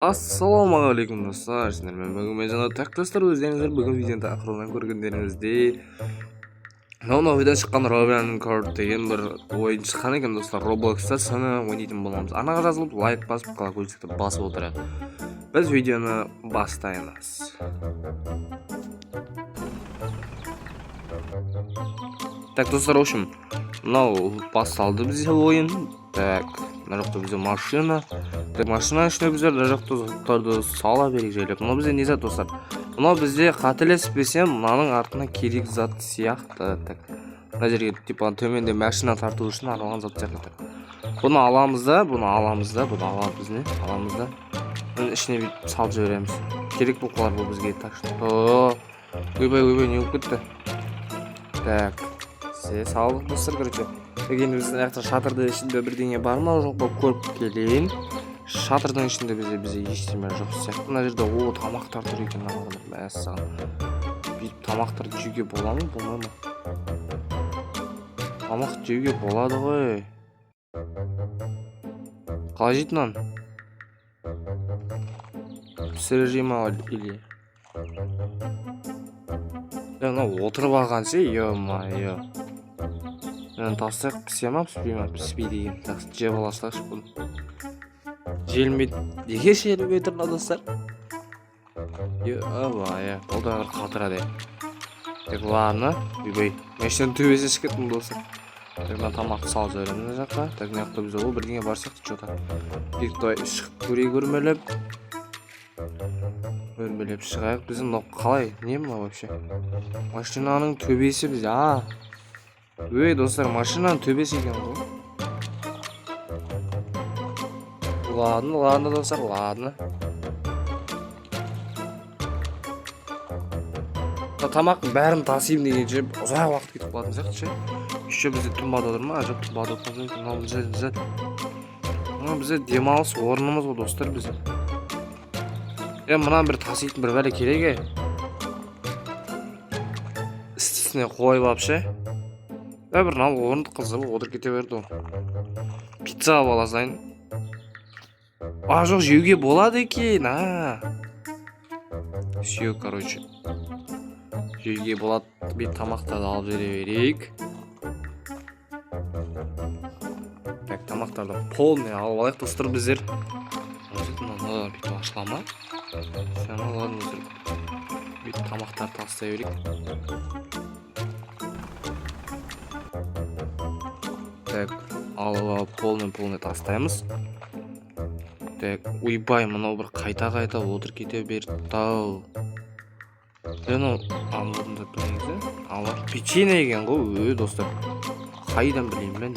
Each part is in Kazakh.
Ассалаумағалейкум достар, сіздермен бүгін жаңа тақтастар өздеріңіздер бүгін видеоны тақырыбынан көргендеріңіздей мынау видеодан шыққан Robin Card деген бір ойын шыққан екен достар. Robloxта соны ойнайтын боламыз. Анаға жазылып лайк басып колокольчикті басып отырайық. Біз видеоны бастаймыз. Так достар, в общем, мынау басталды бізде ойын. Так, мына жақта бізде машина. Так, машина ішіне біздер мына жақта заттарды сала берейік жайлап. Мынау бізде не зат достар? Мынау бізде қателеспесем, мынаның артына керек зат сияқты. Так, мына жерге типа төменде машина тарту үшін арналған зат сияқты. Бұны аламыз да. Аламыз не? Аламыз да. Бұны ішіне бүйтіп салып жібереміз. Керек бұл қалар бұл бізге. Так что, ойбай, не болып кетті? Так, салдық достар, короче. Енді біздің аяқта шатырдың ішінде бірдеңе бар ма жоқ па көріп келейін. Шатырдың ішінде бізде ештеме жоқ сияқты. Мына жерде тамақтар тұр екен. Бүйтіп тамақтарды жеуге бола ма, болмай ма? Тамақ жеуге болады ғой. Қалай жейді мынаны? Пісіріп ма или? Мынау отырып алған ше, ё-майо. Мен тастайық, пісе ма, піспей ма, піспей деген. Жеп аласылақшы бұны. Желмейді. Неге желмей тұрна достар? Ё-майо, бұл да бір қатырады. Так, ладно. Үйбай. Мәшінен төбесі шықетін достар. Так, мына тамақты салып жіберемін мына жаққа. Так, мына жақта бізде ол бірдеңе бар сияқты что-то. Бектай шығып көрейік өрмелеп. Өрмелеп шығайық. Біздің мынау қалай? Не мынау вообще? Машинаның төбесі бізде. Өй достар, машинаның төбесі екен ғой. Ладно достар, ладно. Тамақтың бәрін тасимын дегенше ұзақ уақыт кетіп қалатын сияқты ше. Еще бізде тұнбада отыр ма? Жоқ, тұнбада отырмыз. Мынау бізде демалыс орнымыз ғой достар бізде. Мына бір таситын бір бәле керек. Істісіне қойып алып ше. Бір нал орынды қызып отырып кете берді ғой. Пицца алып аласайын. Жоқ, жеуге болады екен. Все, короче. Жеуге болады. Бет тамақтарды алып жере берейік. Так, тамақтарды полный алып алайық достар біздер. Бүйтіп ашыла ма? Сені ладно өздір. Бүйтіп тамақтарды тастай берейік. Так, алып полный тастаймыз. Так, ойбай, мынау бір қайта отыр кете берді-ау. Мынау алудында тұрыңызды. Алар печенье екен ғой, достар. Қайдан білейін мен.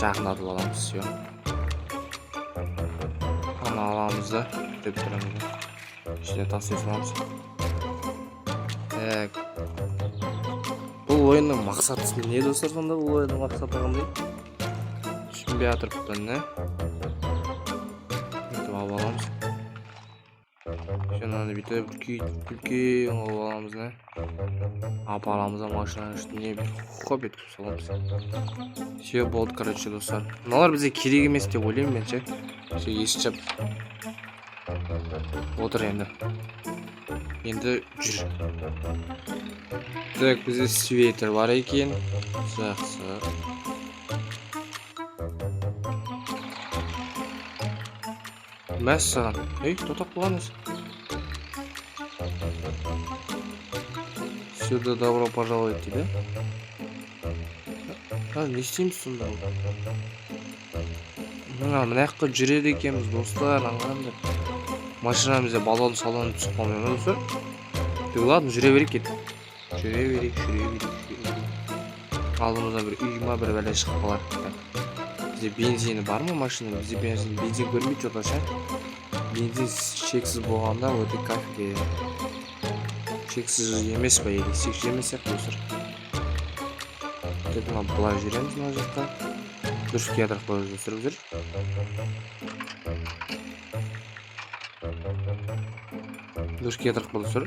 Жақындатып аламыз, все. Ана аламыз да, деп тұрыңызды. Ішіне тастай саламыз. Так. Бұл ойынның мақсаты не достар сонда? Бұл ойынның мақсаты қандай? Түсінбей атырыптан, не? Бүйтіп алып аламыз. Жаңағы бүйтіп үлкен алып аламыз, не? Ап аламыз да машинаның үстіне хоп еткіп саламыз. Все болды, короче, достар. Мыналар бізде керек емес деп ойлаймын мен ше. Есіп отыр енді. Енді жүр. Так, бізде свитер бар екен. Жақсы. Мәссаған. Тоқтап қалғаныз. Сюда добро пожаловать тебе. Не істейміз сонда? Мына жаққа жүреді екенбіз достар. Машинамызда балон салон түсіп қалмай ма достар? Ладно, жүре берейік кет. Жүре берейік. Алдымызда бір үй ма бір бәле шығып қалар. Бізде бензині бар ма машина? Бізде бензин көрмейді жота ше. Бензин шексіз болғанда өте кафеге. Шексіз емес па еді? Шексіз емес сияқты достар. Тек мына былай жүреміз мына жақта. Дұрыс кетіріп қойып достар біздер. Дұрыс кетіріп болды сұр.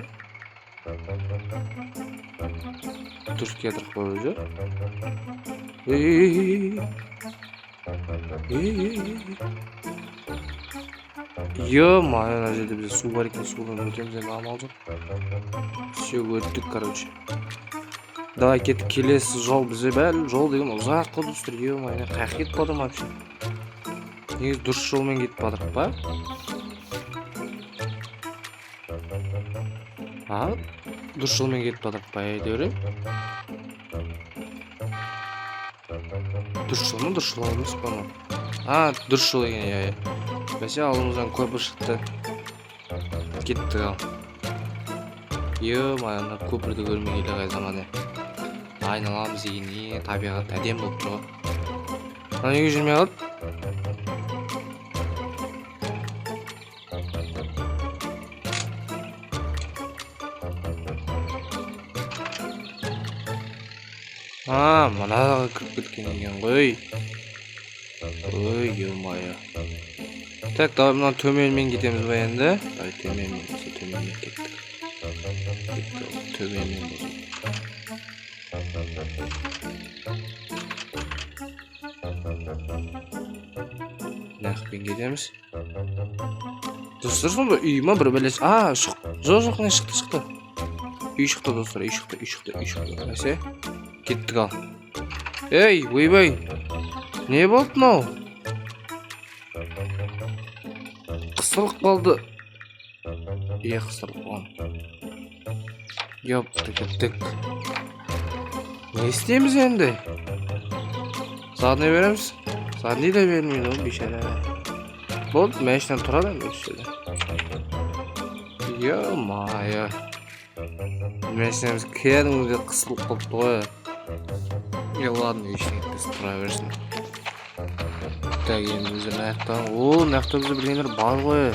Дұрыс кетіріп болды. Ё-моё, ана жерде бізде су бар екен, судан өтеміз енді амал жоқ. Все, өттік, короче. Давай кеттік, келесі жол бізде бәл, жол деген ұзақ қой достар. Ё-моё, қайық кетіп бадым вообще. Негізі дұрыс жолмен кетіп бадық па? Дұрыс жолмен кетіп бадық па, әйтеуір. Дұрыс жол ма, дұрыс жол емес па? Дұрыс жол екен, иә. Бәсе алдымыздан көпір шықты. Кеттік ал. Ё-моё, көпірді көрмей келе қай заман. Айналамыз деген не табиғат әдем болып тұр. Неге жүрмей қалды? Мынаға кіріп кеткен екен ғой. Ой, ё-моё. Так, давай мына төменмен кетеміз ба енді? Давай төменмен кеттік. Төменмен болсын. Нақпен кетеміз. Достар, сонда үй ма бір бәлес? Жоқ, не шықты. Үй шықты, достар, үй шықты. Әсе, кеттік ал. Ей, ойбай, не болды мынау? Қысылып қалды. Қысылып қалды. Ёпты, кеттік. Не істейміз енді? Задны береміз? Задны да бермейді ол, бейшара. Болды, мәшінен тұрады әмі үшеді. Ё-моё. Мәшінеміз кәдімгі қысылып қалды ғой. Ладно, ешкенекті тұра берсін. Так, енді бізде наяқтан. Наяқта бізде білгендер бар ғой.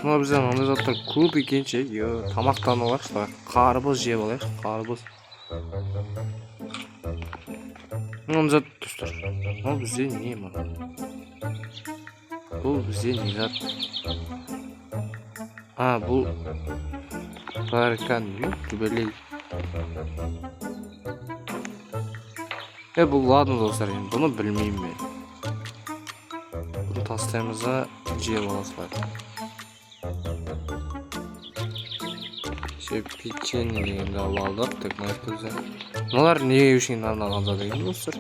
Мұна бізде маңдай заттар көп екенше. Тамақтан олақшы. Қарбыз жеп алайықшы, қарбыз. Мұна зат тұстыр. Бұл бізде не ма? Бұл бізде не зат? Бұл баркан түбелей. Бұл ладно достар, бұны білмеймін мен. Бұны тастаймызға жеп аласылар. Печенье дегенді алдық. Так, мәйткізі. Мұлар неге үшін арналған зат деген достар?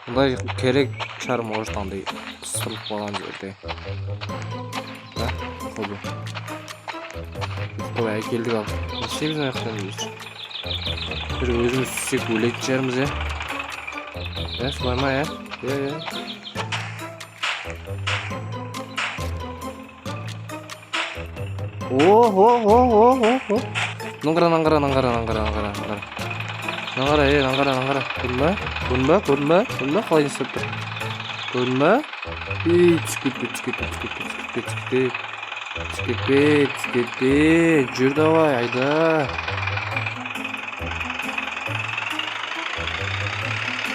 Бұндай керек шарым орыштаңдай қыстырылып қалған жерде. Қолды. Бұл әкелдік ал. Нешеміз аяқтан өз? Бір өзіміз түссек өлетін жеріміз, солай ма, Наңғара. Көрінбә, қалай несіп тұр? Көрінбә? Түскетпе, жүр давай, айда.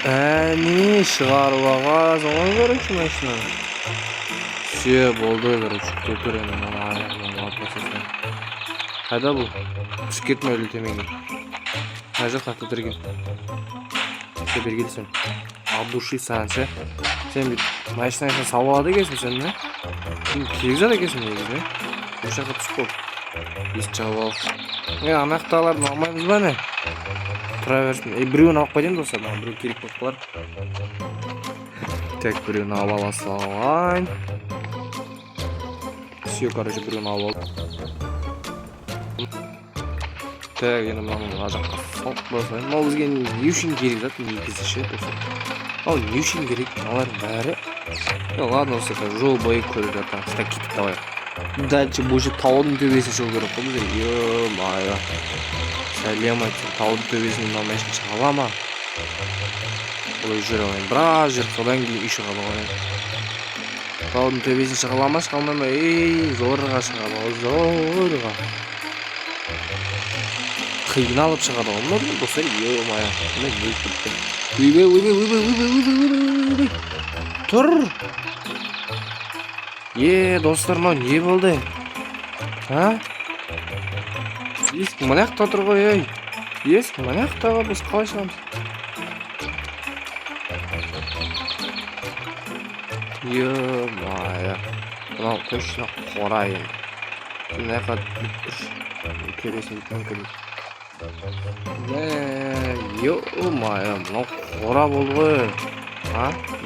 Не шығарып ағаз, оған көрікші мәшінен. Все, болды, көрікші, көпір енді мана аяғынан лапасыздан. Қайда бұл? Түскетме өлі темеге. Әжі қақты түрген. Все, бергелсен. Абдуши сәнші. Сен бет мәшінен сауалады кесін сен, не? Кегізады кесін егіз, не? Бұл шақы түсіп бол. Есті жауып ал. Анақталарын алмаймыз ба, не? Тұра берсін. Біреуін алып қойден достар, біреу керек болып қалар. Так, біреуін алып аласалайын. Все, короче, біреуін алып ал. Так, енді мұның ғажаққа салып болсайын. Мал бізге не үшін керек зат, негізі ше, достар. Ал не үшін керек, мыналардың бәрі. Ладно, осы жол бойы көріп жатыр. Так, кеттік давай. Дальше бұл же таудың төбесі жол көріп қой бізде. Ё-моё. Сәлем айтсын, таудың төбесінен мынау мәшін шығала ма? Олай жүр алайын. Біраз жүр, содан кейін үй шығала алайын. Таудың төбесін шығала ма, шығалмай ма? Зорға шығала, зорға. Қиналып шығады ғой, мұны достар, ё-моё. Мұны ел күтті. Өйбе. Тұр! Достар, мынау не болды? Есік мына жақта тұр ғой, ей. Есік мына жақта ғой, біз қалай шығамыз? Е-мая. Мынау точно қора енді. Мына жаққа кересін мүмкін. Е-мая, мынау қора болды ғой.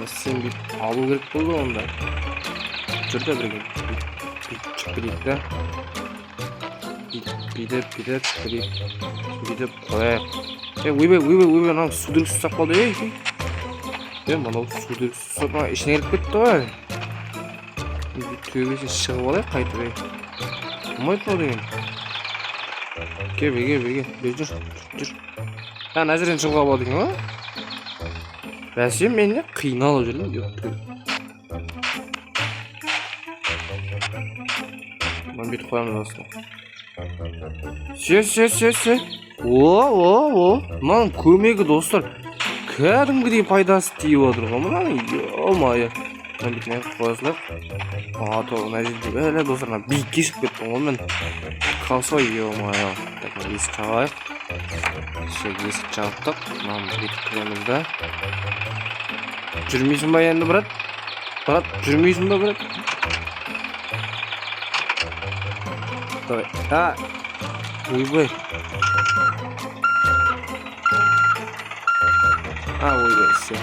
Сен бүйтіп алу керек болды онда. Жүрді бірге. Бүйтіп кетейік та. Бүйтіп қояйық. Ойбай, мынау судырықсыз ұстап қалды, ей. Мынау судырықсыз ұстап, ішіне келіп кетті ғой. Төбесін шығып алайық қайтып, ей. Болмайды мынау деген. Берге, жүр. Мына жерден шығуға болады екен ғой. Бәсе мен не қиналып жүрмін. Мен бүйтіп қоямын осыны. Се. Мынаның көмегі достар. Кәдімгідей пайдасы тиіп отыр ғой мынаның. Е-мая. Мен бүйтіп қоясылар. Мына жерде бәле достар, биікке шығып кеттім ғой мен. Қалса, е-мая. Так, есік жағайық. Есік жауыптық. Мынаны бүйтіп кіреміз да. Жүрмейсің ба енді, брат? Жүрмейсің ба, брат? Давай. Ойбай. Ойбай, все.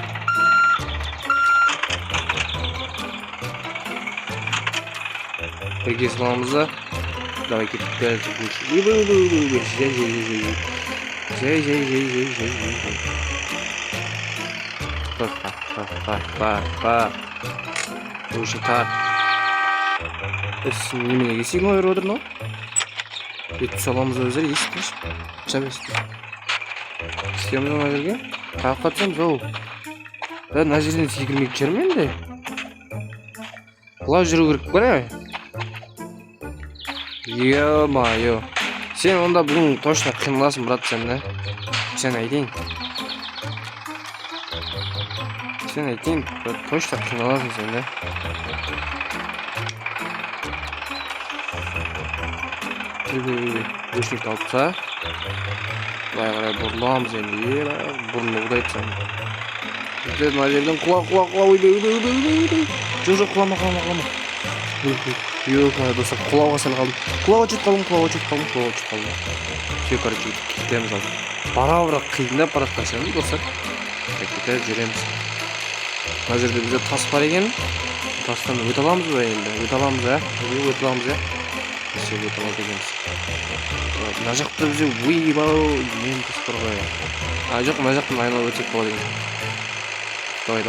Бірге саламыз да. Давай кетіп бәрі жүргінші. Жай. Бар. Өші тар. Немене есігін ойыр отыр, но? Бетті саламыз өзір, есіктің шап есікті. Істеміз оңа жерге? Қаққа түсеміз, оу. Мына жерден секірмек жермен де? Құлау жүру керек па не? Е-майо. Сен онда бүгін точно қиналасың, брат, сен да? Сен айтайын, точно қиналасың сен да? Өшнікті алыпса, қарай бұрыламыз енді, бұрынды ұдайтсың. Мына жерден құла, ойдай. Жоқ, құлама. Достар, құлауға сәл қалдым. Құлауға жетіп қалдым. Все, короче, кетеміз алып. Бара-бара қиындап баратқан шығармыз, достар. Кетіп жүреміз. Мына жерде бізде тас бар екен. Тастан өте аламыз ба енді? Өте аламыз. Все, өте аламыз екенбіз. Мына жақта бізде ойбау мен тас бар ғой. Жоқ, мына жақтан айналып өтсек болады екен. Давай.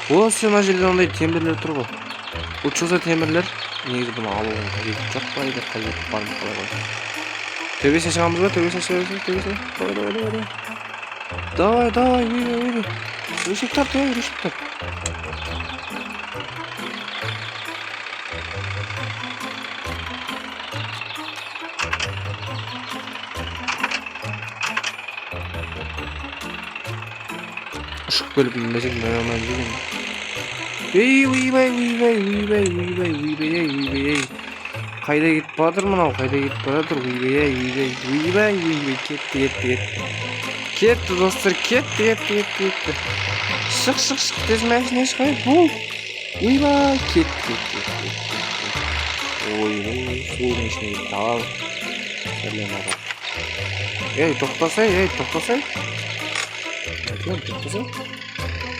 Осы мына жерде ондай темірлер тұр ғой. Бұл шықса темірлер. Негізі бұны алуға қажет жоқ па еді, қажет бармыз қалай ғой. Төбесіне шығамыз ба? Төбесіне. Давай. Өшік тарт. Ұшық бөліп мәзек мәйамай жүрген. Ойбай. Қайда кетіп батыр мынау, ойбай. Кетті, достар, кетті. Шық, тез мәшіне шығай, бұл. Ойбай, кетті. Ойбай, сол мәшіне кетті, ал. Сәлем аға. Тоқтасай.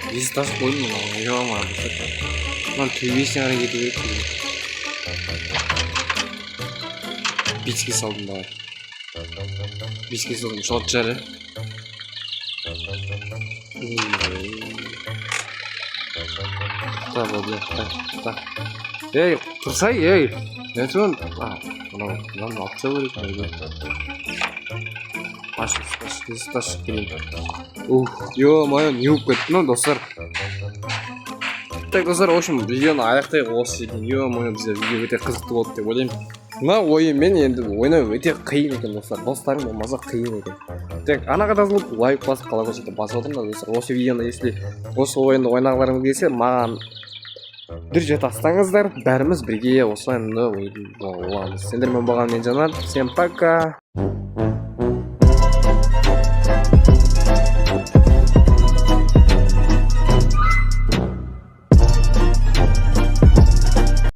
Здесь тас қойдым мынау, ойбай. Мынау төбесіне қарай кету керек. Беске салдым давай. Шот жары. Так. Тұрсай, Нәтімен. Мынау апша көрек. Ашып келейін. Ё-майо, не болып кетті, достар. Так, достар, в общем, видеоны аяқтайық осы жерден. Ё-майо, бізде видео өте қызықты болды деп ойлаймын. Мына ойынмен енді ойнау өте қиын екен, достар. Достарың болмаса қиын екен. Так, анаға жазылып, лайк басып, қалай көрсетіп басып отырмын, достар. Осы видеоны, если осы ойынды ойнағыларыңыз келсе, маған Дүрже тастаңыздар, бәріміз бірге осылай боламыз. Сендермен болған мен Жанат. Всем пока.